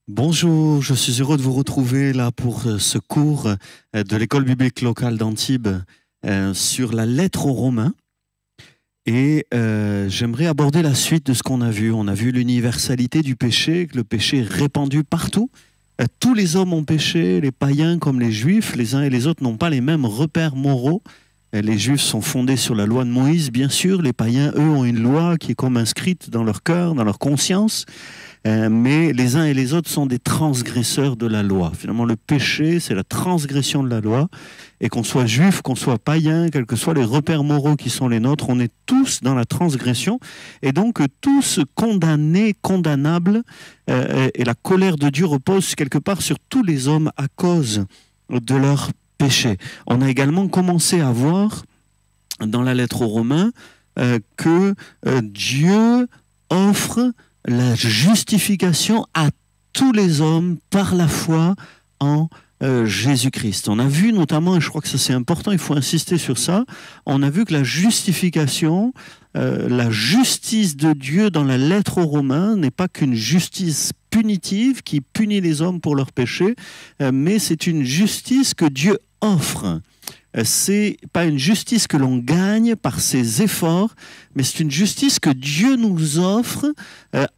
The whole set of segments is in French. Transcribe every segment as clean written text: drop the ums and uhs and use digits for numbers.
Bonjour, je suis heureux de vous retrouver là pour ce cours de l'école biblique locale d'Antibes sur la lettre aux Romains. Et j'aimerais aborder la suite de ce qu'on a vu. On a vu l'universalité du péché, que le péché est répandu partout. Tous les hommes ont péché, les païens comme les juifs, les uns et les autres n'ont pas les mêmes repères moraux. Les juifs sont fondés sur la loi de Moïse, bien sûr. Les païens, eux, ont une loi qui est comme inscrite dans leur cœur, dans leur conscience. Mais les uns et les autres sont des transgresseurs de la loi. Finalement, le péché, c'est la transgression de la loi. Et qu'on soit juif, qu'on soit païen, quels que soient les repères moraux qui sont les nôtres, on est tous dans la transgression. Et donc, tous condamnés, condamnables. Et la colère de Dieu repose quelque part sur tous les hommes à cause de leur péché. On a également commencé à voir dans la lettre aux Romains que Dieu offre la justification à tous les hommes par la foi en Jésus-Christ. On a vu notamment, et je crois que ça c'est important, il faut insister sur ça, on a vu que la justification, la justice de Dieu dans la lettre aux Romains n'est pas qu'une justice punitive qui punit les hommes pour leurs péchés, mais c'est une justice que Dieu offre. C'est pas une justice que l'on gagne par ses efforts, mais c'est une justice que Dieu nous offre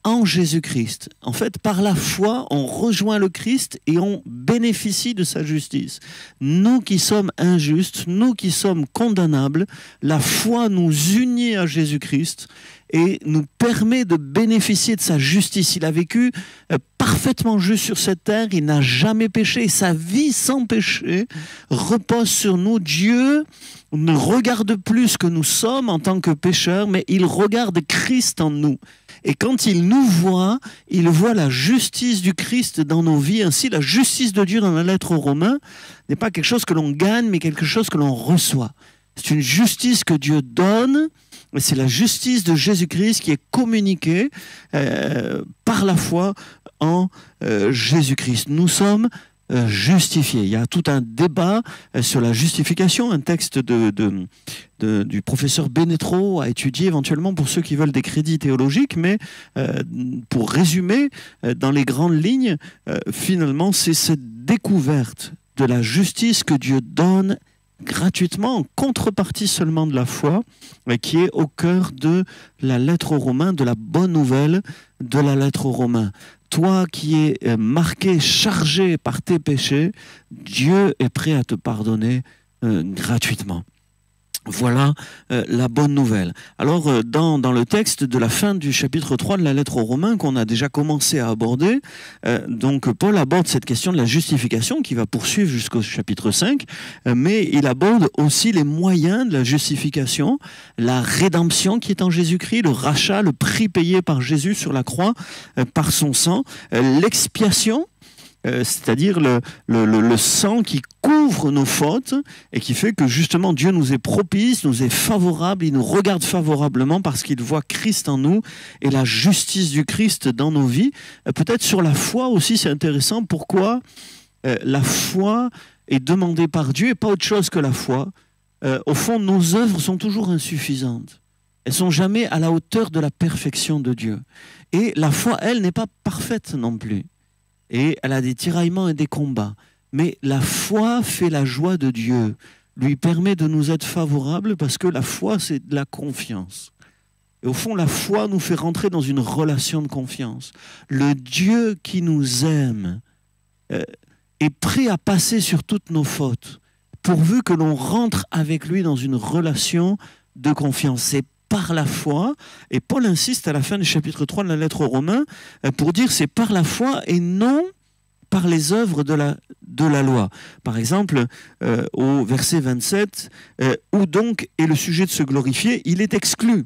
en Jésus-Christ. En fait, par la foi, on rejoint le Christ et on bénéficie de sa justice. Nous qui sommes injustes, nous qui sommes condamnables, la foi nous unit à Jésus-Christ et nous permet de bénéficier de sa justice. Il a vécu parfaitement juste sur cette terre, il n'a jamais péché, sa vie sans péché repose sur nous. Dieu ne regarde plus ce que nous sommes en tant que pécheurs, mais il regarde Christ en nous. Et quand il nous voit, il voit la justice du Christ dans nos vies. Ainsi, la justice de Dieu dans la lettre aux Romains n'est pas quelque chose que l'on gagne, mais quelque chose que l'on reçoit. C'est une justice que Dieu donne. C'est la justice de Jésus-Christ qui est communiquée par la foi en Jésus-Christ. Nous sommes justifiés. Il y a tout un débat sur la justification, un texte du professeur Benetro à étudier éventuellement pour ceux qui veulent des crédits théologiques, mais pour résumer, dans les grandes lignes, finalement, c'est cette découverte de la justice que Dieu donne gratuitement, en contrepartie seulement de la foi, qui est au cœur de la lettre aux Romains, de la bonne nouvelle de la lettre aux Romains. Toi qui es marqué, chargé par tes péchés, Dieu est prêt à te pardonner gratuitement. Voilà la bonne nouvelle. Alors, dans le texte de la fin du chapitre 3 de la lettre aux Romains, qu'on a déjà commencé à aborder, donc Paul aborde cette question de la justification qui va poursuivre jusqu'au chapitre 5, mais il aborde aussi les moyens de la justification, la rédemption qui est en Jésus-Christ, le rachat, le prix payé par Jésus sur la croix, par son sang, l'expiation, c'est-à-dire le sang qui couvre nos fautes et qui fait que justement Dieu nous est propice, nous est favorable, il nous regarde favorablement parce qu'il voit Christ en nous et la justice du Christ dans nos vies. Peut-être sur la foi aussi, c'est intéressant. Pourquoi la foi est demandée par Dieu et pas autre chose que la foi. Au fond, nos œuvres sont toujours insuffisantes. Elles sont jamais à la hauteur de la perfection de Dieu. Et la foi, elle, n'est pas parfaite non plus. Et elle a des tiraillements et des combats. Mais la foi fait la joie de Dieu, lui permet de nous être favorables parce que la foi, c'est de la confiance. Et au fond, la foi nous fait rentrer dans une relation de confiance. Le Dieu qui nous aime est prêt à passer sur toutes nos fautes, pourvu que l'on rentre avec lui dans une relation de confiance. C'est par la foi, et Paul insiste à la fin du chapitre 3 de la lettre aux Romains pour dire c'est par la foi et non par les œuvres de la loi. Par exemple, au verset 27, où donc est le sujet de se glorifier, il est exclu.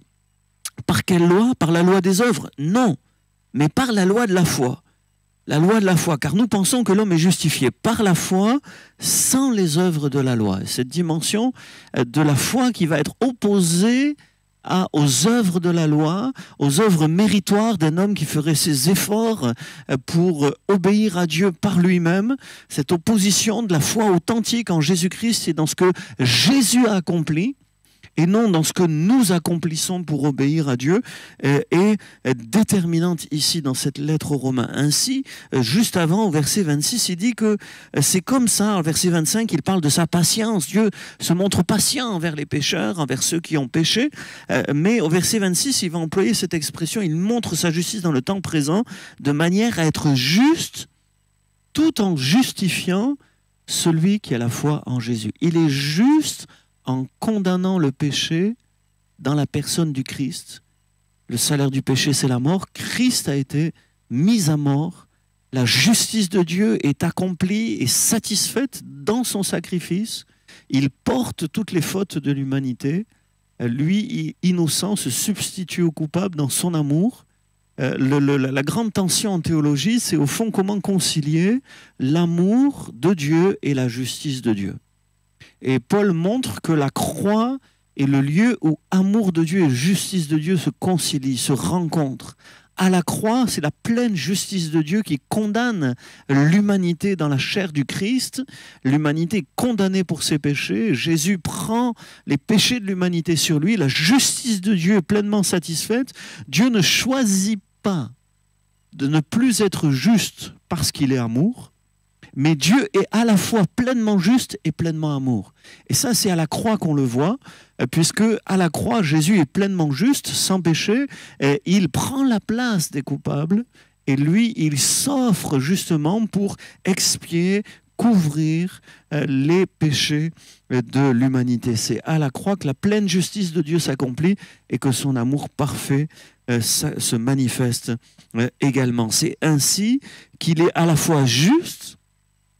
Par quelle loi? Par la loi des œuvres? Non, mais par la loi de la foi. La loi de la foi, car nous pensons que l'homme est justifié par la foi sans les œuvres de la loi. Cette dimension de la foi qui va être opposée aux œuvres de la loi, aux œuvres méritoires d'un homme qui ferait ses efforts pour obéir à Dieu par lui-même, cette opposition de la foi authentique en Jésus-Christ et dans ce que Jésus a accompli, et non dans ce que nous accomplissons pour obéir à Dieu, est déterminante ici dans cette lettre aux Romains. Ainsi, juste avant, au verset 26, il dit que c'est comme ça. Au verset 25, il parle de sa patience. Dieu se montre patient envers les pécheurs, envers ceux qui ont péché. Mais au verset 26, il va employer cette expression, il montre sa justice dans le temps présent, de manière à être juste, tout en justifiant celui qui a la foi en Jésus. Il est juste en condamnant le péché dans la personne du Christ. Le salaire du péché, c'est la mort. Christ a été mis à mort. La justice de Dieu est accomplie et satisfaite dans son sacrifice. Il porte toutes les fautes de l'humanité. Lui, innocent, se substitue au coupable dans son amour. La grande tension en théologie, c'est au fond comment concilier l'amour de Dieu et la justice de Dieu. Et Paul montre que la croix est le lieu où amour de Dieu et justice de Dieu se concilient, se rencontrent. À la croix, c'est la pleine justice de Dieu qui condamne l'humanité dans la chair du Christ. L'humanité est condamnée pour ses péchés. Jésus prend les péchés de l'humanité sur lui. La justice de Dieu est pleinement satisfaite. Dieu ne choisit pas de ne plus être juste parce qu'il est amour, mais Dieu est à la fois pleinement juste et pleinement amour. Et ça, c'est à la croix qu'on le voit, puisque à la croix, Jésus est pleinement juste, sans péché, et il prend la place des coupables, et lui, il s'offre justement pour expier, couvrir les péchés de l'humanité. C'est à la croix que la pleine justice de Dieu s'accomplit et que son amour parfait se manifeste également. C'est ainsi qu'il est à la fois juste,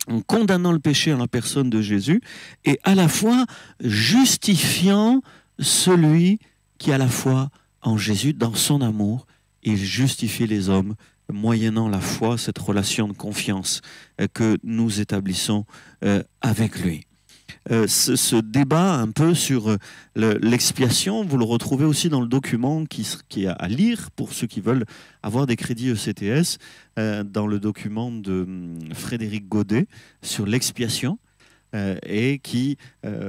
en condamnant le péché en la personne de Jésus, et à la fois justifiant celui qui a la foi en Jésus dans son amour. Il justifie les hommes moyennant la foi, cette relation de confiance que nous établissons avec lui. Ce débat un peu sur l'expiation, vous le retrouvez aussi dans le document qui est à lire pour ceux qui veulent avoir des crédits ECTS, dans le document de Frédéric Godet sur l'expiation, et qui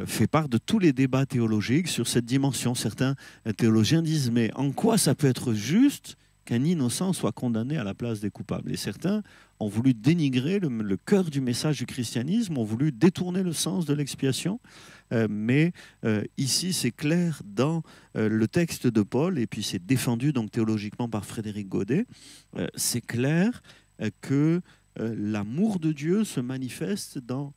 fait part de tous les débats théologiques sur cette dimension. Certains théologiens disent, mais en quoi ça peut être juste qu'un innocent soit condamné à la place des coupables? Et certains ont voulu dénigrer le cœur du message du christianisme, ont voulu détourner le sens de l'expiation. Mais ici, c'est clair dans le texte de Paul, et puis c'est défendu donc théologiquement par Frédéric Godet, c'est clair que l'amour de Dieu se manifeste dans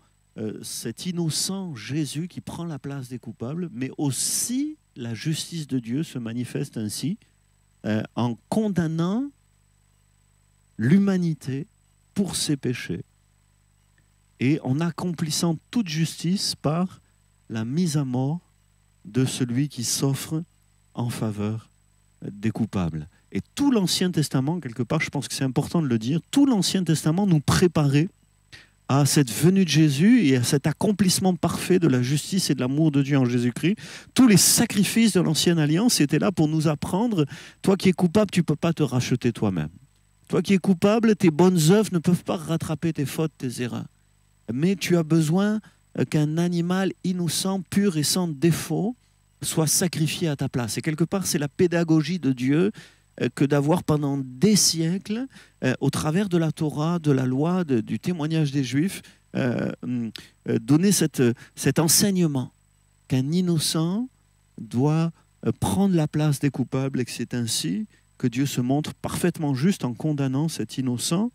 cet innocent Jésus qui prend la place des coupables, mais aussi la justice de Dieu se manifeste ainsi en condamnant l'humanité pour ses péchés et en accomplissant toute justice par la mise à mort de celui qui s'offre en faveur des coupables. Et tout l'Ancien Testament, quelque part, je pense que c'est important de le dire, tout l'Ancien Testament nous préparait à cette venue de Jésus et à cet accomplissement parfait de la justice et de l'amour de Dieu en Jésus-Christ. Tous les sacrifices de l'Ancienne Alliance étaient là pour nous apprendre, toi qui es coupable, tu ne peux pas te racheter toi-même. Toi qui es coupable, tes bonnes œuvres ne peuvent pas rattraper tes fautes, tes erreurs. Mais tu as besoin qu'un animal innocent, pur et sans défaut soit sacrifié à ta place. Et quelque part, c'est la pédagogie de Dieu que d'avoir pendant des siècles, au travers de la Torah, de la loi, du témoignage des Juifs, donné cet enseignement qu'un innocent doit prendre la place des coupables et que c'est ainsi que Dieu se montre parfaitement juste en condamnant cet innocent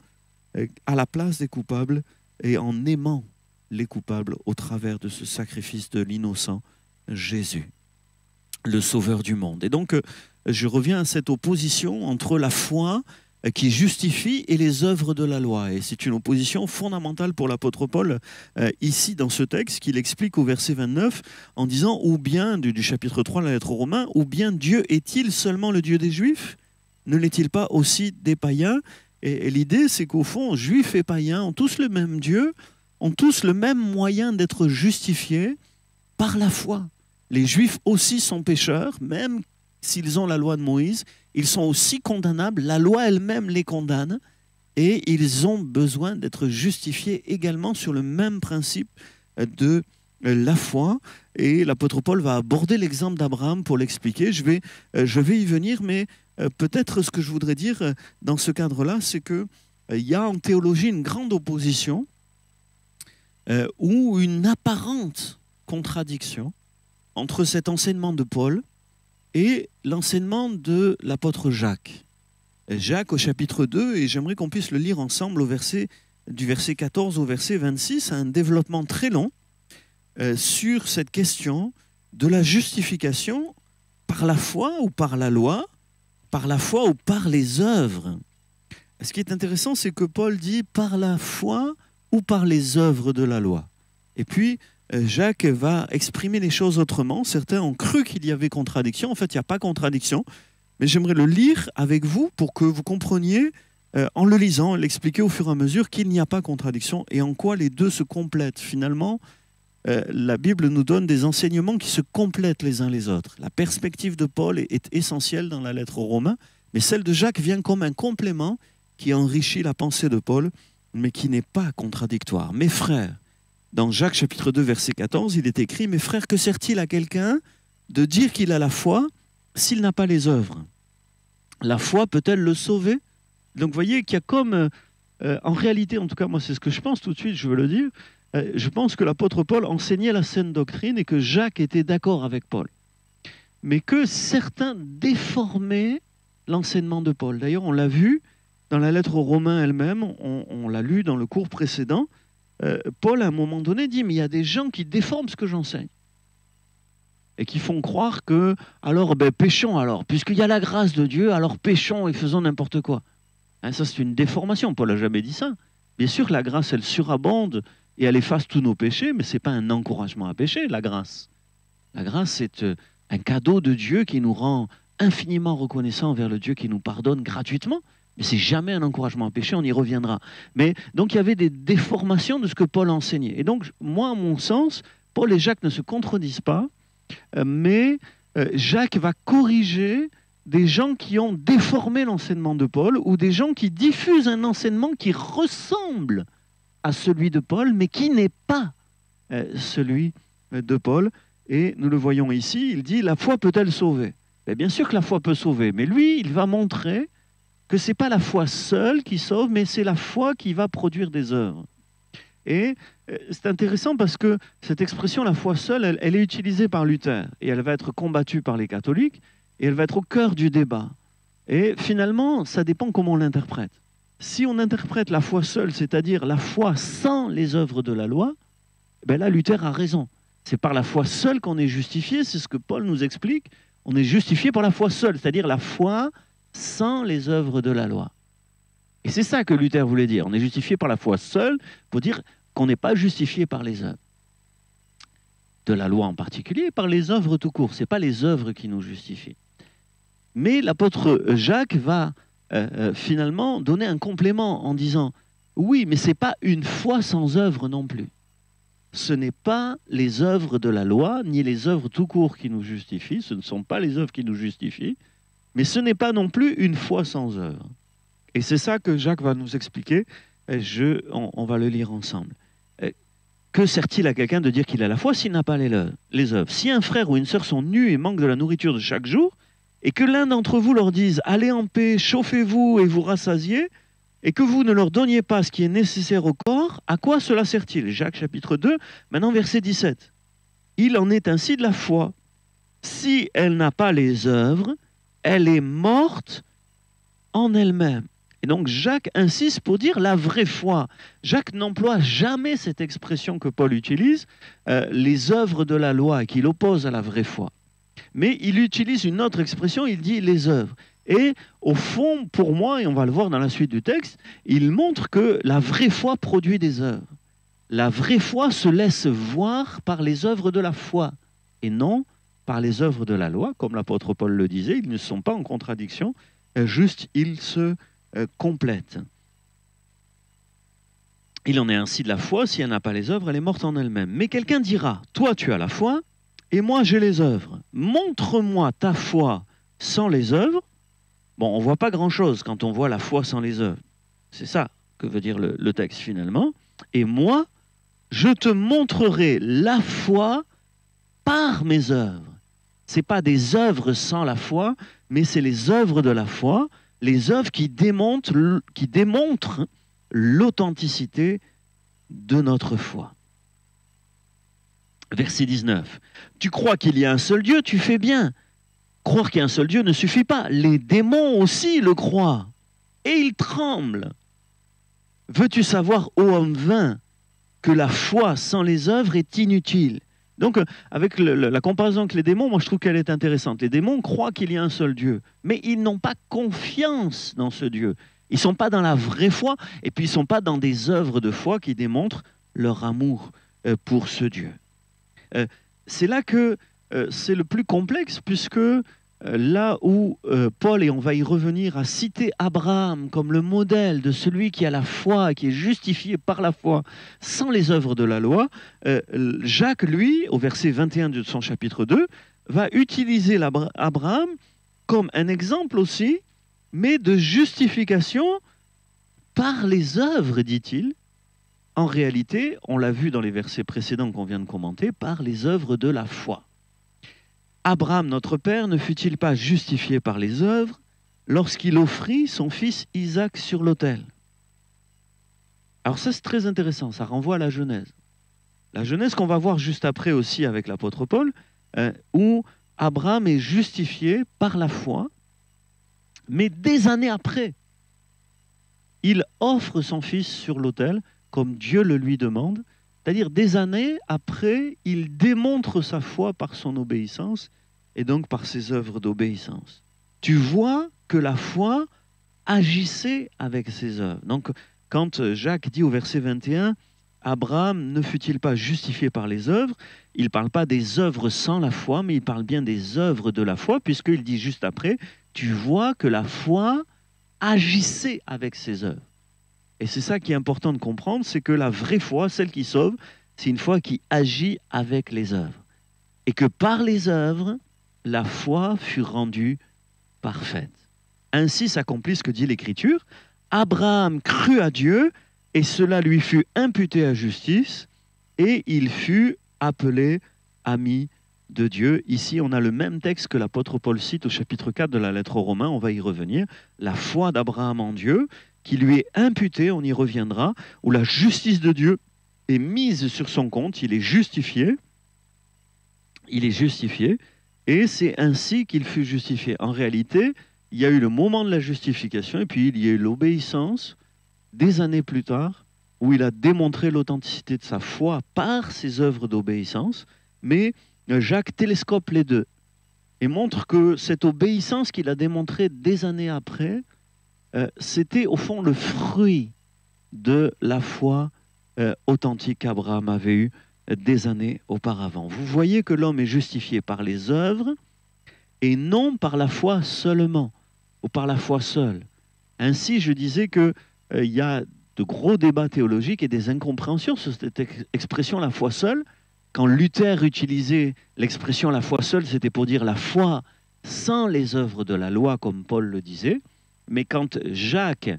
à la place des coupables et en aimant les coupables au travers de ce sacrifice de l'innocent Jésus, le sauveur du monde. Et donc, je reviens à cette opposition entre la foi qui justifie et les œuvres de la loi. Et c'est une opposition fondamentale pour l'apôtre Paul, ici dans ce texte, qu'il explique au verset 29, en disant, ou bien, du chapitre 3 de la lettre aux Romains, ou bien Dieu est-il seulement le Dieu des Juifs? Ne l'est-il pas aussi des païens? Et l'idée, c'est qu'au fond, Juifs et païens ont tous le même Dieu, ont tous le même moyen d'être justifiés par la foi. Les Juifs aussi sont pécheurs, même s'ils ont la loi de Moïse, ils sont aussi condamnables, la loi elle-même les condamne, et ils ont besoin d'être justifiés également sur le même principe de la foi, et l'apôtre Paul va aborder l'exemple d'Abraham pour l'expliquer. Je vais y venir, mais peut-être ce que je voudrais dire dans ce cadre-là, c'est qu'il y a en théologie une grande opposition ou une apparente contradiction entre cet enseignement de Paul et l'enseignement de l'apôtre Jacques. Jacques au chapitre 2, et j'aimerais qu'on puisse le lire ensemble du verset 14 au verset 26, a un développement très long sur cette question de la justification par la foi ou par la loi, par la foi ou par les œuvres. Ce qui est intéressant, c'est que Paul dit par la foi ou par les œuvres de la loi. Et puis, Jacques va exprimer les choses autrement. Certains ont cru qu'il y avait contradiction. En fait, il n'y a pas contradiction. Mais j'aimerais le lire avec vous pour que vous compreniez, en le lisant, l'expliquer au fur et à mesure qu'il n'y a pas contradiction et en quoi les deux se complètent. Finalement, la Bible nous donne des enseignements qui se complètent les uns les autres. La perspective de Paul est essentielle dans la lettre aux Romains, mais celle de Jacques vient comme un complément qui enrichit la pensée de Paul, mais qui n'est pas contradictoire. Mes frères, dans Jacques chapitre 2, verset 14, il est écrit « Mes frères, que sert-il à quelqu'un de dire qu'il a la foi s'il n'a pas les œuvres? La foi peut-elle le sauver ?» Donc vous voyez qu'il y a comme, en réalité, en tout cas moi c'est ce que je pense tout de suite, je veux le dire, je pense que l'apôtre Paul enseignait la saine doctrine et que Jacques était d'accord avec Paul. Mais que certains déformaient l'enseignement de Paul. D'ailleurs, on l'a vu dans la lettre aux Romains elle-même, on l'a lu dans le cours précédent, Paul à un moment donné dit « Mais il y a des gens qui déforment ce que j'enseigne. » Et qui font croire que, alors, péchons alors. Puisqu'il y a la grâce de Dieu, alors péchons et faisons n'importe quoi. Hein, ça, c'est une déformation. Paul n'a jamais dit ça. Bien sûr que la grâce, elle surabonde et elle efface tous nos péchés, mais ce n'est pas un encouragement à pécher, la grâce. La grâce, c'est un cadeau de Dieu qui nous rend infiniment reconnaissants envers le Dieu qui nous pardonne gratuitement. Mais ce n'est jamais un encouragement à pécher, on y reviendra. Mais donc, il y avait des déformations de ce que Paul enseignait. Et donc, moi, à mon sens, Paul et Jacques ne se contredisent pas, mais Jacques va corriger des gens qui ont déformé l'enseignement de Paul ou des gens qui diffusent un enseignement qui ressemble à celui de Paul, mais qui n'est pas celui de Paul. Et nous le voyons ici, il dit « La foi peut-elle sauver ?» Bien sûr que la foi peut sauver, mais lui, il va montrer que ce n'est pas la foi seule qui sauve, mais c'est la foi qui va produire des œuvres. Et c'est intéressant parce que cette expression, la foi seule, elle est utilisée par Luther et elle va être combattue par les catholiques et elle va être au cœur du débat. Et finalement, ça dépend comment on l'interprète. Si on interprète la foi seule, c'est-à-dire la foi sans les œuvres de la loi, ben là, Luther a raison. C'est par la foi seule qu'on est justifié, c'est ce que Paul nous explique. On est justifié par la foi seule, c'est-à-dire la foi sans les œuvres de la loi. Et c'est ça que Luther voulait dire. On est justifié par la foi seule pour dire qu'on n'est pas justifié par les œuvres. De la loi en particulier, par les œuvres tout court. Ce n'est pas les œuvres qui nous justifient. Mais l'apôtre Jacques va finalement donner un complément en disant « Oui, mais ce n'est pas une foi sans œuvre non plus. Ce n'est pas les œuvres de la loi, ni les œuvres tout court qui nous justifient. Ce ne sont pas les œuvres qui nous justifient. Mais ce n'est pas non plus une foi sans œuvre. » Et c'est ça que Jacques va nous expliquer. On va le lire ensemble. Que sert-il à quelqu'un de dire qu'il a la foi s'il n'a pas les œuvres? Si un frère ou une sœur sont nus et manquent de la nourriture de chaque jour, et que l'un d'entre vous leur dise « Allez en paix, chauffez-vous et vous rassasiez », et que vous ne leur donniez pas ce qui est nécessaire au corps, à quoi cela sert-il? Jacques chapitre 2, maintenant verset 17. Il en est ainsi de la foi. Si elle n'a pas les œuvres, elle est morte en elle-même. Et donc Jacques insiste pour dire la vraie foi. Jacques n'emploie jamais cette expression que Paul utilise, les œuvres de la loi, qu'il oppose à la vraie foi. Mais il utilise une autre expression, il dit les œuvres. Et au fond, pour moi, et on va le voir dans la suite du texte, il montre que la vraie foi produit des œuvres. La vraie foi se laisse voir par les œuvres de la foi et non par les œuvres de la loi, comme l'apôtre Paul le disait, ils ne sont pas en contradiction, juste ils se complète. Il en est ainsi de la foi, si elle n'a pas les œuvres, elle est morte en elle-même. Mais quelqu'un dira, toi tu as la foi, et moi j'ai les œuvres. Montre-moi ta foi sans les œuvres. Bon, on ne voit pas grand-chose quand on voit la foi sans les œuvres. C'est ça que veut dire le texte finalement. Et moi, Je te montrerai la foi par mes œuvres. Ce n'est pas des œuvres sans la foi, mais c'est les œuvres de la foi, les œuvres qui démontrent l'authenticité de notre foi. Verset 19. Tu crois qu'il y a un seul Dieu, tu fais bien. Croire qu'il y a un seul Dieu ne suffit pas. Les démons aussi le croient. Et ils tremblent. Veux-tu savoir, ô homme vain, que la foi sans les œuvres est inutile? Donc, avec la comparaison avec les démons, moi je trouve qu'elle est intéressante. Les démons croient qu'il y a un seul Dieu, mais ils n'ont pas confiance dans ce Dieu. Ils ne sont pas dans la vraie foi, et puis ils ne sont pas dans des œuvres de foi qui démontrent leur amour pour ce Dieu. C'est là que c'est le plus complexe, puisque là où Paul, et on va y revenir, a cité Abraham comme le modèle de celui qui a la foi, qui est justifié par la foi sans les œuvres de la loi, Jacques, lui, au verset 21 de son chapitre 2, va utiliser Abraham comme un exemple aussi, mais de justification par les œuvres, dit-il. En réalité, on l'a vu dans les versets précédents qu'on vient de commenter, par les œuvres de la foi. Abraham, notre père, ne fut-il pas justifié par les œuvres lorsqu'il offrit son fils Isaac sur l'autel? Alors ça, c'est très intéressant, ça renvoie à la Genèse. La Genèse qu'on va voir juste après aussi avec l'apôtre Paul, où Abraham est justifié par la foi, mais des années après, il offre son fils sur l'autel, comme Dieu le lui demande. C'est-à-dire, des années après, il démontre sa foi par son obéissance et donc par ses œuvres d'obéissance. Tu vois que la foi agissait avec ses œuvres. Donc, quand Jacques dit au verset 21, Abraham ne fut-il pas justifié par les œuvres? Il ne parle pas des œuvres sans la foi, mais il parle bien des œuvres de la foi, puisqu'il dit juste après, tu vois que la foi agissait avec ses œuvres. Et c'est ça qui est important de comprendre, c'est que la vraie foi, celle qui sauve, c'est une foi qui agit avec les œuvres. Et que par les œuvres, la foi fut rendue parfaite. Ainsi s'accomplit ce que dit l'Écriture. Abraham crut à Dieu, et cela lui fut imputé à justice, et il fut appelé ami de Dieu. Ici, on a le même texte que l'apôtre Paul cite au chapitre 4 de la lettre aux Romains, on va y revenir. La foi d'Abraham en Dieu, qui lui est imputée, on y reviendra, où la justice de Dieu est mise sur son compte, il est justifié, et c'est ainsi qu'il fut justifié. En réalité, il y a eu le moment de la justification, et puis il y a eu l'obéissance, des années plus tard, où il a démontré l'authenticité de sa foi par ses œuvres d'obéissance, mais Jacques télescope les deux, et montre que cette obéissance qu'il a démontrée des années après, c'était au fond le fruit de la foi authentique qu'Abraham avait eue des années auparavant. Vous voyez que l'homme est justifié par les œuvres et non par la foi seulement, ou par la foi seule. Ainsi, je disais qu'il y a de gros débats théologiques et des incompréhensions sur cette expression « la foi seule ». Quand Luther utilisait l'expression « la foi seule », c'était pour dire la foi sans les œuvres de la loi, comme Paul le disait. Mais quand Jacques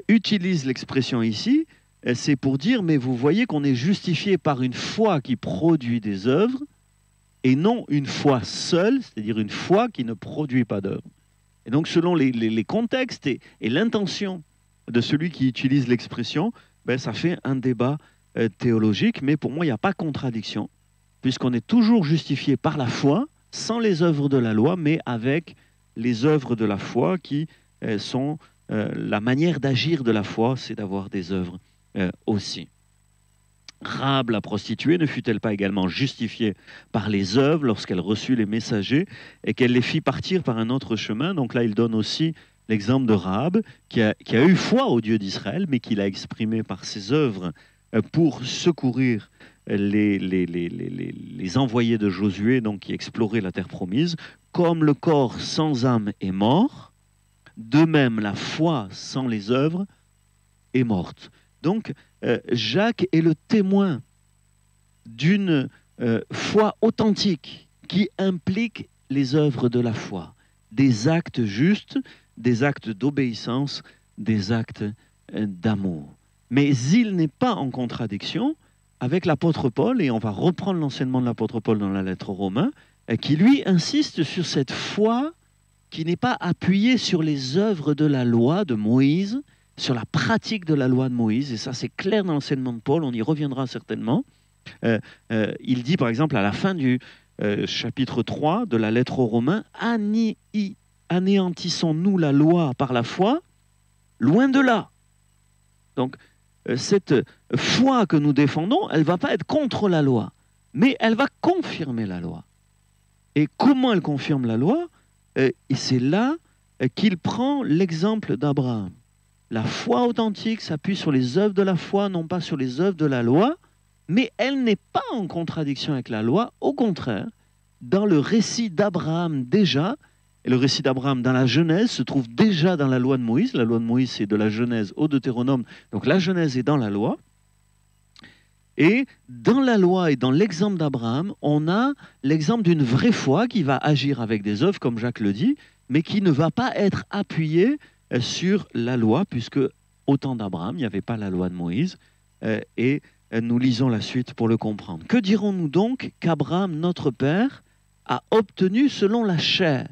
utilise l'expression ici, c'est pour dire, mais vous voyez qu'on est justifié par une foi qui produit des œuvres et non une foi seule, c'est-à-dire une foi qui ne produit pas d'œuvres. Et donc, selon les contextes et l'intention de celui qui utilise l'expression, ça fait un débat théologique, mais pour moi, il n'y a pas contradiction, puisqu'on est toujours justifié par la foi, sans les œuvres de la loi, mais avec les œuvres de la foi qui sont la manière d'agir de la foi, c'est d'avoir des œuvres aussi. Rahab la prostituée ne fut-elle pas également justifiée par les œuvres lorsqu'elle reçut les messagers et qu'elle les fit partir par un autre chemin? Donc là, il donne aussi l'exemple de Rahab qui a eu foi au Dieu d'Israël, mais qui l'a exprimé par ses œuvres pour secourir les envoyés de Josué, donc qui exploraient la terre promise. Comme le corps sans âme est mort, de même la foi sans les œuvres est morte. Donc, Jacques est le témoin d'une foi authentique qui implique les œuvres de la foi, des actes justes, des actes d'obéissance, des actes d'amour. Mais il n'est pas en contradiction avec l'apôtre Paul, et on va reprendre l'enseignement de l'apôtre Paul dans la lettre aux Romains, qui lui insiste sur cette foi qui n'est pas appuyée sur les œuvres de la loi de Moïse, sur la pratique de la loi de Moïse, et ça c'est clair dans l'enseignement de Paul, on y reviendra certainement. Il dit par exemple à la fin du chapitre 3 de la lettre aux Romains, anéantissons-nous la loi par la foi? Loin de là. Donc cette foi que nous défendons, elle ne va pas être contre la loi, mais elle va confirmer la loi. Et comment elle confirme la loi? Et c'est là qu'il prend l'exemple d'Abraham. La foi authentique s'appuie sur les œuvres de la foi, non pas sur les œuvres de la loi, mais elle n'est pas en contradiction avec la loi. Au contraire, dans le récit d'Abraham déjà, et le récit d'Abraham dans la Genèse se trouve déjà dans la loi de Moïse. La loi de Moïse, c'est de la Genèse au Deutéronome. Donc la Genèse est dans la loi. Et dans la loi et dans l'exemple d'Abraham, on a l'exemple d'une vraie foi qui va agir avec des œuvres, comme Jacques le dit, mais qui ne va pas être appuyée sur la loi, puisque au temps d'Abraham, il n'y avait pas la loi de Moïse. Et nous lisons la suite pour le comprendre. Que dirons-nous donc qu'Abraham, notre père, a obtenu selon la chair?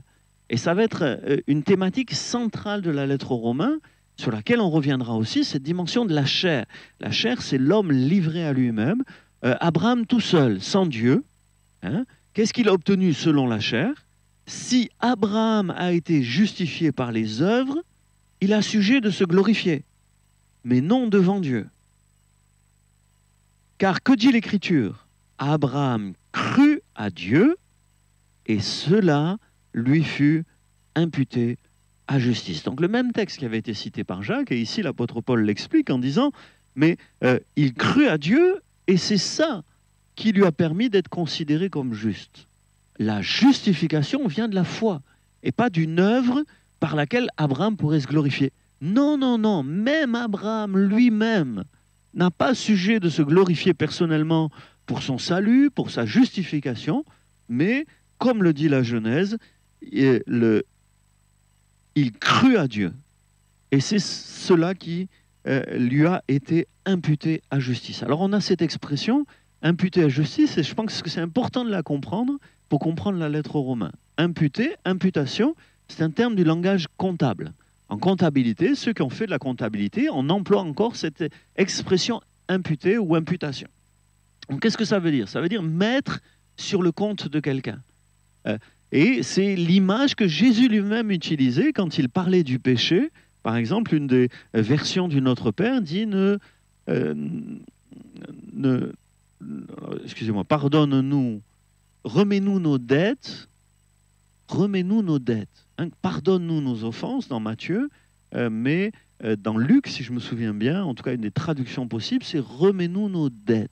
Et ça va être une thématique centrale de la lettre aux Romains, sur laquelle on reviendra aussi, cette dimension de la chair. La chair, c'est l'homme livré à lui-même. Abraham tout seul, sans Dieu, hein, qu'est-ce qu'il a obtenu selon la chair? Si Abraham a été justifié par les œuvres, il a sujet de se glorifier, mais non devant Dieu. Car que dit l'Écriture? Abraham crut à Dieu, et cela lui fut imputé à justice. Donc le même texte qui avait été cité par Jacques, et ici l'apôtre Paul l'explique en disant, mais il crut à Dieu, et c'est ça qui lui a permis d'être considéré comme juste. La justification vient de la foi, et pas d'une œuvre par laquelle Abraham pourrait se glorifier. Non, non, non, même Abraham lui-même n'a pas sujet de se glorifier personnellement pour son salut, pour sa justification, mais, comme le dit la Genèse, il crut à Dieu. Et c'est cela qui lui a été imputé à justice. Alors on a cette expression, imputé à justice, et je pense que c'est important de la comprendre pour comprendre la lettre aux Romains. Imputé, imputation, c'est un terme du langage comptable. En comptabilité, ceux qui ont fait de la comptabilité, on emploie encore cette expression imputé ou imputation. Donc qu'est-ce que ça veut dire? Ça veut dire mettre sur le compte de quelqu'un. Et c'est l'image que Jésus lui-même utilisait quand il parlait du péché. Par exemple, une des versions du Notre Père dit excusez-moi, pardonne-nous, remets-nous nos dettes, remets-nous nos dettes. Hein, pardonne-nous nos offenses dans Matthieu, mais dans Luc, si je me souviens bien, en tout cas une des traductions possibles, c'est remets-nous nos dettes.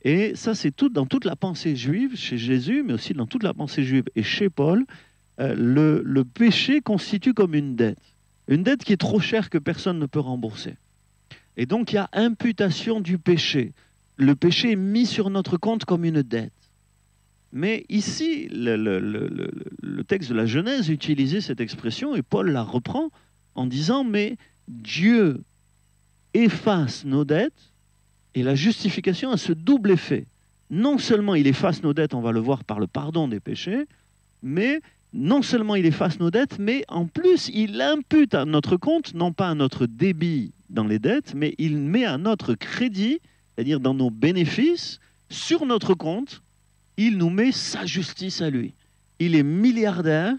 Et ça, c'est tout dans toute la pensée juive, chez Jésus, mais aussi dans toute la pensée juive et chez Paul, le péché constitue comme une dette qui est trop chère que personne ne peut rembourser. Et donc, il y a imputation du péché. Le péché est mis sur notre compte comme une dette. Mais ici, le texte de la Genèse utilisait cette expression et Paul la reprend en disant « Mais Dieu efface nos dettes » et la justification a ce double effet. Non seulement il efface nos dettes, on va le voir par le pardon des péchés, mais non seulement il efface nos dettes, mais en plus il impute à notre compte, non pas à notre débit dans les dettes, mais il met à notre crédit, c'est-à-dire dans nos bénéfices, sur notre compte, il nous met sa justice à lui. Il est milliardaire,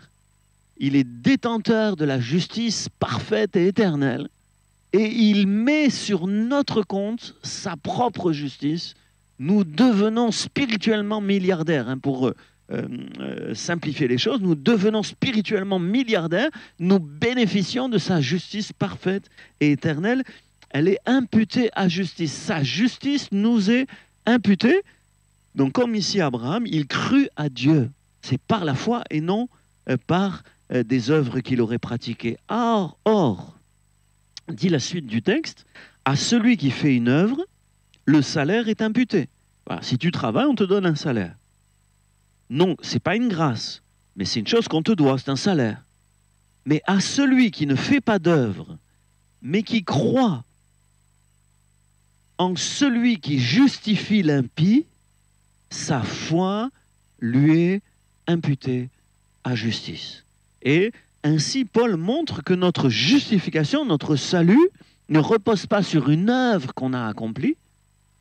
il est détenteur de la justice parfaite et éternelle, et il met sur notre compte sa propre justice. Nous devenons spirituellement milliardaires, hein, pour simplifier les choses, nous devenons spirituellement milliardaires, nous bénéficions de sa justice parfaite et éternelle. Elle est imputée à justice. Sa justice nous est imputée. Donc comme ici Abraham, il crut à Dieu. C'est par la foi et non par des œuvres qu'il aurait pratiquées. Or, dit la suite du texte, à celui qui fait une œuvre, le salaire est imputé. Voilà, si tu travailles, on te donne un salaire. Non, ce n'est pas une grâce, mais c'est une chose qu'on te doit, c'est un salaire. Mais à celui qui ne fait pas d'œuvre, mais qui croit en celui qui justifie l'impie, sa foi lui est imputée à justice. Et ainsi, Paul montre que notre justification, notre salut, ne repose pas sur une œuvre qu'on a accomplie,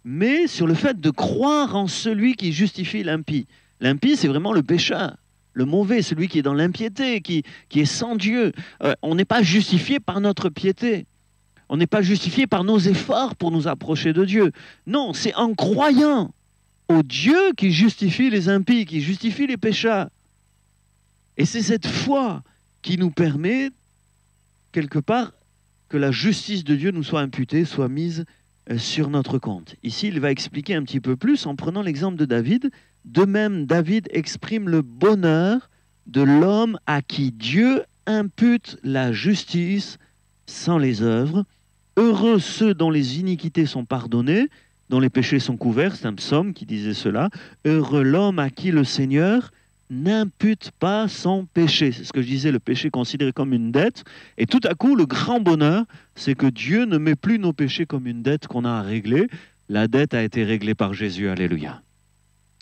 mais sur le fait de croire en celui qui justifie l'impie. L'impie, c'est vraiment le pécheur, le mauvais, celui qui est dans l'impiété, qui est sans Dieu. On n'est pas justifié par notre piété. On n'est pas justifié par nos efforts pour nous approcher de Dieu. Non, c'est en croyant au Dieu qui justifie les impies, qui justifie les pécheurs. Et c'est cette foi qui nous permet, quelque part, que la justice de Dieu nous soit imputée, soit mise sur notre compte. Ici, il va expliquer un petit peu plus en prenant l'exemple de David. De même, David exprime le bonheur de l'homme à qui Dieu impute la justice sans les œuvres. Heureux ceux dont les iniquités sont pardonnées, dont les péchés sont couverts. C'est un psaume qui disait cela. Heureux l'homme à qui le Seigneur n'impute pas son péché. C'est ce que je disais, le péché considéré comme une dette. Et tout à coup, le grand bonheur, c'est que Dieu ne met plus nos péchés comme une dette qu'on a à régler. La dette a été réglée par Jésus. Alléluia.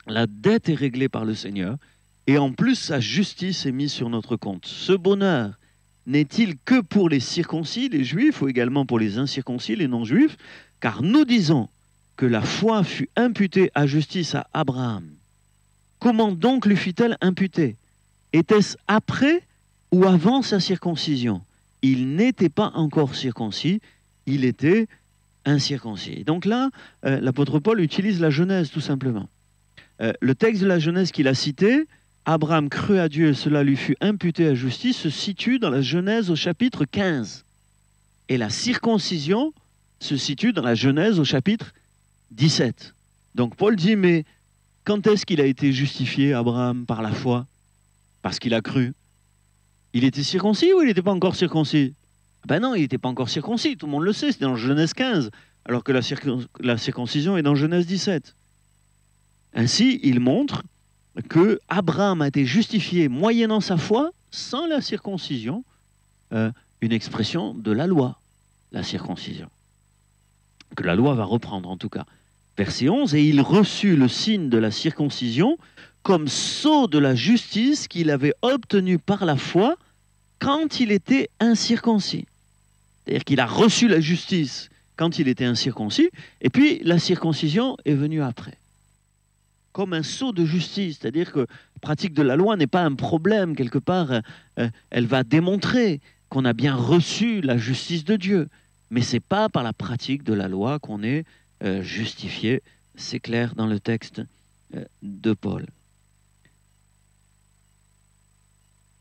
La dette est réglée par le Seigneur. Et en plus, sa justice est mise sur notre compte. Ce bonheur n'est-il que pour les circoncis, les juifs, ou également pour les incirconcis, les non-juifs? Car nous disons que la foi fut imputée à justice à Abraham. Comment donc lui fut-elle imputée? Était-ce après ou avant sa circoncision? Il n'était pas encore circoncis, il était incirconcis. Et donc là, l'apôtre Paul utilise la Genèse tout simplement. Le texte de la Genèse qu'il a cité, Abraham crut à Dieu et cela lui fut imputé à justice, se situe dans la Genèse au chapitre 15. Et la circoncision se situe dans la Genèse au chapitre 17. Donc Paul dit, mais quand est-ce qu'il a été justifié, Abraham, par la foi? Parce qu'il a cru. Il était circoncis ou il n'était pas encore circoncis? Ben non, il n'était pas encore circoncis, tout le monde le sait, c'est dans Genèse 15, alors que la circoncision est dans Genèse 17. Ainsi, il montre que Abraham a été justifié moyennant sa foi, sans la circoncision, une expression de la loi, la circoncision. Que la loi va reprendre en tout cas. Verset 11, « Et il reçut le signe de la circoncision comme sceau de la justice qu'il avait obtenu par la foi quand il était incirconcis. » C'est-à-dire qu'il a reçu la justice quand il était incirconcis, et puis la circoncision est venue après. Comme un sceau de justice, c'est-à-dire que la pratique de la loi n'est pas un problème, quelque part, elle va démontrer qu'on a bien reçu la justice de Dieu. Mais ce n'est pas par la pratique de la loi qu'on est justifié, c'est clair dans le texte de Paul.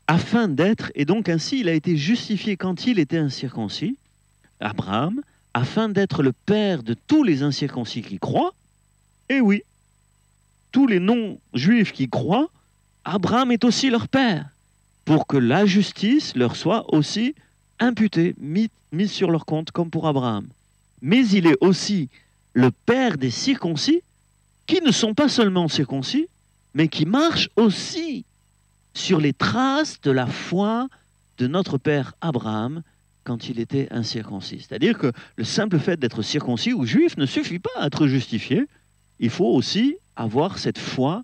Afin d'être, et donc ainsi il a été justifié quand il était incirconcis, Abraham, afin d'être le père de tous les incirconcis qui croient, et oui, tous les non-juifs qui croient, Abraham est aussi leur père, pour que la justice leur soit aussi imputée, mise sur leur compte comme pour Abraham. Mais il est aussi le père des circoncis, qui ne sont pas seulement circoncis, mais qui marchent aussi sur les traces de la foi de notre père Abraham quand il était incirconcis. C'est-à-dire que le simple fait d'être circoncis ou juif ne suffit pas à être justifié. Il faut aussi avoir cette foi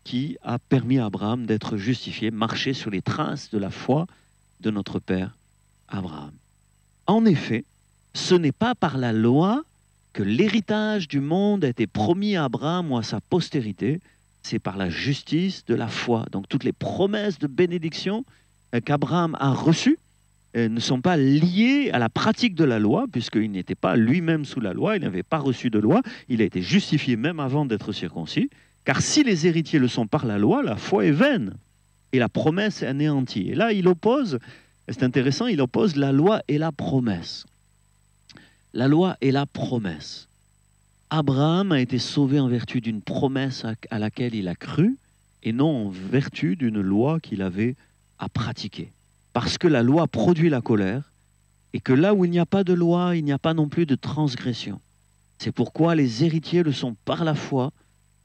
qui a permis à Abraham d'être justifié, marcher sur les traces de la foi de notre père Abraham. En effet, ce n'est pas par la loi que l'héritage du monde a été promis à Abraham ou à sa postérité, c'est par la justice de la foi. Donc toutes les promesses de bénédiction qu'Abraham a reçues ne sont pas liées à la pratique de la loi, puisqu'il n'était pas lui-même sous la loi, il n'avait pas reçu de loi, il a été justifié même avant d'être circoncis, car si les héritiers le sont par la loi, la foi est vaine, et la promesse est anéantie. Et là, il oppose, c'est intéressant, il oppose la loi et la promesse. La loi et la promesse. Abraham a été sauvé en vertu d'une promesse à laquelle il a cru, et non en vertu d'une loi qu'il avait à pratiquer. Parce que la loi produit la colère, et que là où il n'y a pas de loi, il n'y a pas non plus de transgression. C'est pourquoi les héritiers le sont par la foi,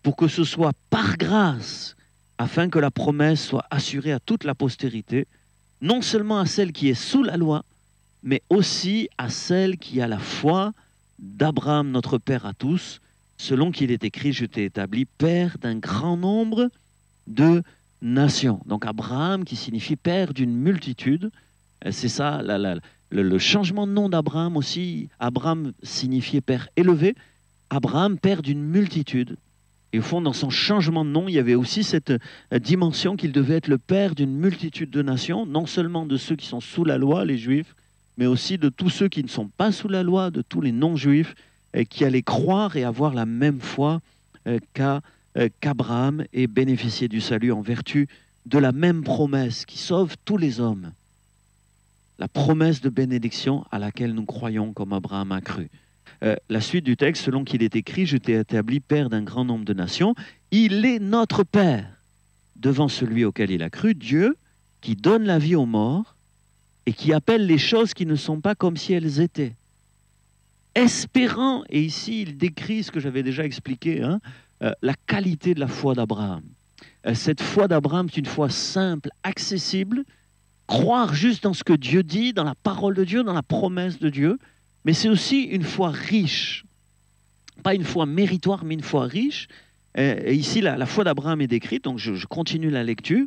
pour que ce soit par grâce, afin que la promesse soit assurée à toute la postérité, non seulement à celle qui est sous la loi, mais aussi à celle qui a la foi d'Abraham, notre père à tous, selon qu'il est écrit, je t'ai établi père d'un grand nombre de nations. Donc Abraham qui signifie père d'une multitude, c'est ça le changement de nom d'Abraham aussi. Abraham signifiait père élevé, Abraham père d'une multitude. Et au fond, dans son changement de nom, il y avait aussi cette dimension qu'il devait être le père d'une multitude de nations, non seulement de ceux qui sont sous la loi, les Juifs, mais aussi de tous ceux qui ne sont pas sous la loi, de tous les non-Juifs, qui allaient croire et avoir la même foi qu'Abraham et bénéficier du salut en vertu de la même promesse qui sauve tous les hommes. La promesse de bénédiction à laquelle nous croyons comme Abraham a cru. La suite du texte, selon qu'il est écrit, je t'ai établi père d'un grand nombre de nations. Il est notre Père devant celui auquel il a cru, Dieu qui donne la vie aux morts et qui appelle les choses qui ne sont pas comme si elles étaient. Espérant, et ici il décrit ce que j'avais déjà expliqué, la qualité de la foi d'Abraham. Cette foi d'Abraham, c'est une foi simple, accessible, croire juste dans ce que Dieu dit, dans la parole de Dieu, dans la promesse de Dieu, mais c'est aussi une foi riche. Pas une foi méritoire, mais une foi riche. Et ici, la foi d'Abraham est décrite, donc je continue la lecture.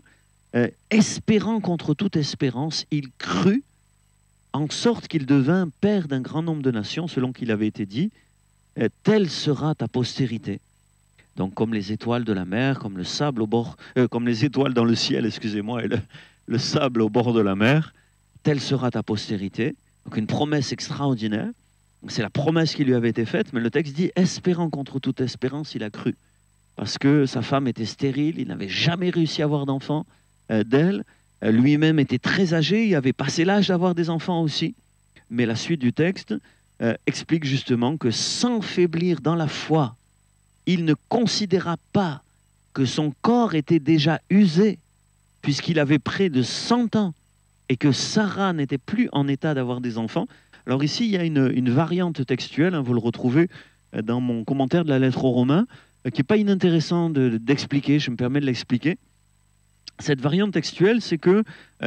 Espérant contre toute espérance, il crut, en sorte qu'il devint père d'un grand nombre de nations, selon qu'il avait été dit, telle sera ta postérité. Donc comme les étoiles de la mer, comme le sable au bord, comme les étoiles dans le ciel, excusez-moi, et le sable au bord de la mer, telle sera ta postérité. Donc une promesse extraordinaire. C'est la promesse qui lui avait été faite, mais le texte dit, espérant contre toute espérance, il a cru. Parce que sa femme était stérile, il n'avait jamais réussi à avoir d'enfant d'elle. Lui-même était très âgé, il avait passé l'âge d'avoir des enfants aussi. Mais la suite du texte explique justement que sans faiblir dans la foi, il ne considéra pas que son corps était déjà usé, puisqu'il avait près de 100 ans, et que Sarah n'était plus en état d'avoir des enfants. Alors ici, il y a une variante textuelle, vous le retrouvez dans mon commentaire de la lettre aux Romains, qui n'est pas inintéressant d'expliquer, je me permets de l'expliquer. Cette variante textuelle, c'est que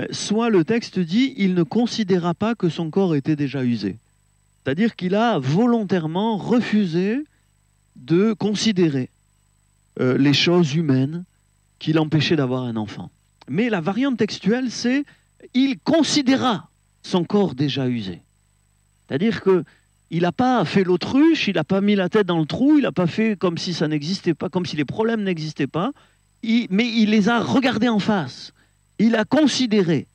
soit le texte dit « il ne considéra pas que son corps était déjà usé ». C'est-à-dire qu'il a volontairement refusé de considérer les choses humaines qui l'empêchaient d'avoir un enfant. Mais la variante textuelle, c'est « il considéra son corps déjà usé ». C'est-à-dire qu'il n'a pas fait l'autruche, il n'a pas mis la tête dans le trou, il n'a pas fait comme si ça n'existait pas, comme si les problèmes n'existaient pas, mais il les a regardés en face. Il a considéré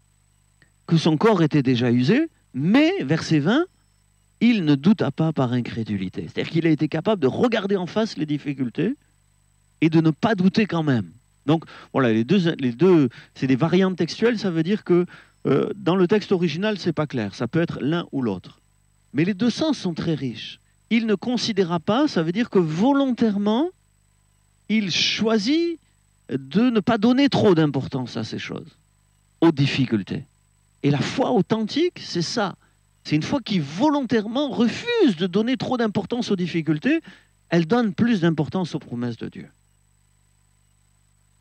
que son corps était déjà usé, mais, verset 20, il ne douta pas par incrédulité. C'est-à-dire qu'il a été capable de regarder en face les difficultés et de ne pas douter quand même. Donc voilà, les deux c'est des variantes textuelles, ça veut dire que dans le texte original, c'est pas clair, ça peut être l'un ou l'autre. Mais les deux sens sont très riches. Il ne considéra pas, ça veut dire que volontairement, il choisit de ne pas donner trop d'importance à ces choses, aux difficultés. Et la foi authentique, c'est ça. C'est une foi qui volontairement refuse de donner trop d'importance aux difficultés, elle donne plus d'importance aux promesses de Dieu.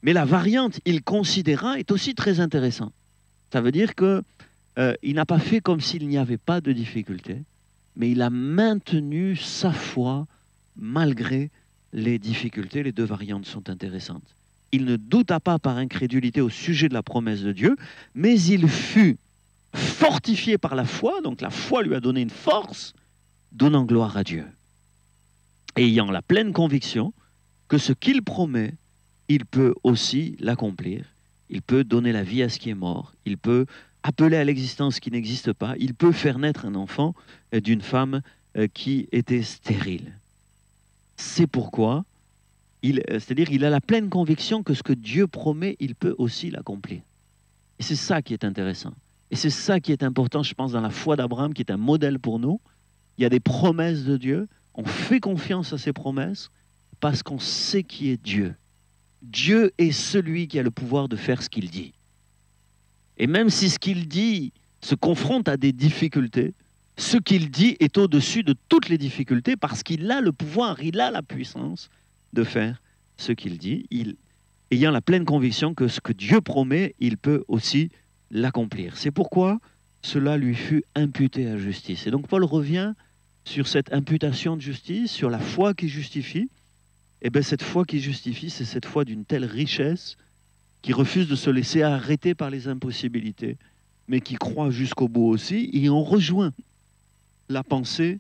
Mais la variante « il considéra » est aussi très intéressante. Ça veut dire qu'il n'a pas fait comme s'il n'y avait pas de difficultés, mais il a maintenu sa foi malgré les difficultés. Les deux variantes sont intéressantes. Il ne douta pas par incrédulité au sujet de la promesse de Dieu, mais il fut fortifié par la foi, donc la foi lui a donné une force, donnant gloire à Dieu. Ayant la pleine conviction que ce qu'il promet, il peut aussi l'accomplir. Il peut donner la vie à ce qui est mort, il peut appeler à l'existence ce qui n'existe pas, il peut faire naître un enfant d'une femme qui était stérile. C'est pourquoi, c'est-à-dire il a la pleine conviction que ce que Dieu promet, il peut aussi l'accomplir. Et c'est ça qui est intéressant. Et c'est ça qui est important, je pense, dans la foi d'Abraham, qui est un modèle pour nous. Il y a des promesses de Dieu, on fait confiance à ces promesses parce qu'on sait qui est Dieu. Dieu est celui qui a le pouvoir de faire ce qu'il dit. Et même si ce qu'il dit se confronte à des difficultés, ce qu'il dit est au-dessus de toutes les difficultés parce qu'il a le pouvoir, il a la puissance de faire ce qu'il dit, ayant la pleine conviction que ce que Dieu promet, il peut aussi l'accomplir. C'est pourquoi cela lui fut imputé à justice. Et donc Paul revient sur cette imputation de justice, sur la foi qui justifie, et bien cette foi qui justifie, c'est cette foi d'une telle richesse qui refuse de se laisser arrêter par les impossibilités, mais qui croit jusqu'au bout aussi. Et on rejoint la pensée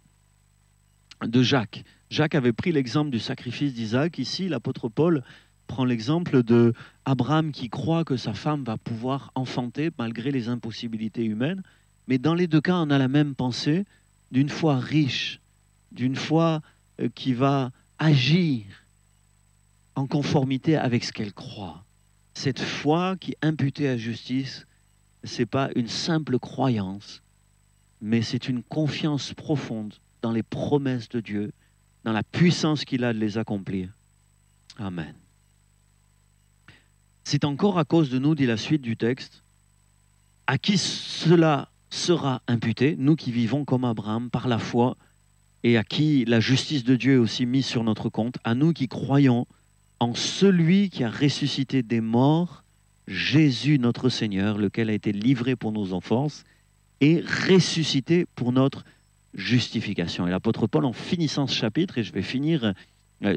de Jacques. Jacques avait pris l'exemple du sacrifice d'Isaac. Ici, l'apôtre Paul prend l'exemple d'Abraham qui croit que sa femme va pouvoir enfanter malgré les impossibilités humaines. Mais dans les deux cas, on a la même pensée d'une foi riche, d'une foi qui va agir en conformité avec ce qu'elle croit. Cette foi qui est imputée à justice, ce n'est pas une simple croyance, mais c'est une confiance profonde dans les promesses de Dieu, dans la puissance qu'il a de les accomplir. Amen. C'est encore à cause de nous, dit la suite du texte, à qui cela sera imputé, nous qui vivons comme Abraham par la foi, et à qui la justice de Dieu est aussi mise sur notre compte, à nous qui croyons en celui qui a ressuscité des morts, Jésus notre Seigneur, lequel a été livré pour nos offenses et ressuscité pour notre justification. Et l'apôtre Paul, en finissant ce chapitre, et je vais finir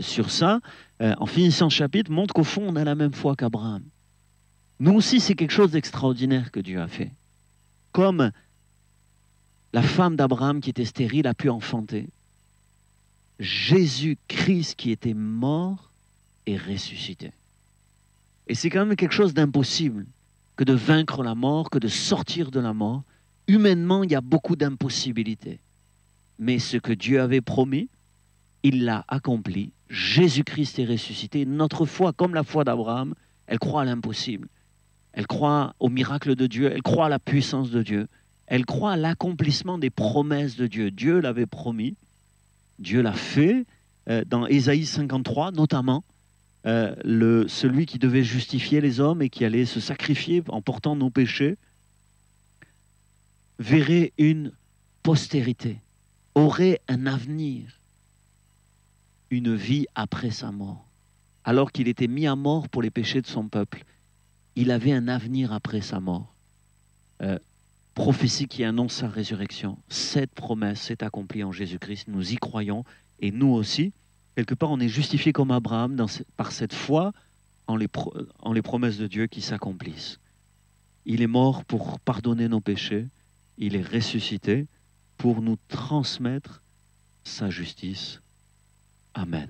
sur ça, en finissant ce chapitre, montre qu'au fond, on a la même foi qu'Abraham. Nous aussi, c'est quelque chose d'extraordinaire que Dieu a fait. Comme la femme d'Abraham qui était stérile a pu enfanter, Jésus-Christ qui était mort est ressuscité. Et c'est quand même quelque chose d'impossible que de vaincre la mort, que de sortir de la mort. Humainement, il y a beaucoup d'impossibilités. Mais ce que Dieu avait promis, il l'a accompli. Jésus-Christ est ressuscité. Notre foi, comme la foi d'Abraham, elle croit à l'impossible. Elle croit au miracle de Dieu, elle croit à la puissance de Dieu, elle croit à l'accomplissement des promesses de Dieu. Dieu l'avait promis, Dieu l'a fait, dans Ésaïe 53 notamment, celui qui devait justifier les hommes et qui allait se sacrifier en portant nos péchés, verrait une postérité, aurait un avenir, une vie après sa mort. Alors qu'il était mis à mort pour les péchés de son peuple, il avait un avenir après sa mort. Prophétie qui annonce sa résurrection. Cette promesse s'est accomplie en Jésus-Christ. Nous y croyons et nous aussi. Quelque part, on est justifié comme Abraham par cette foi en les promesses de Dieu qui s'accomplissent. Il est mort pour pardonner nos péchés. Il est ressuscité pour nous transmettre sa justice. Amen.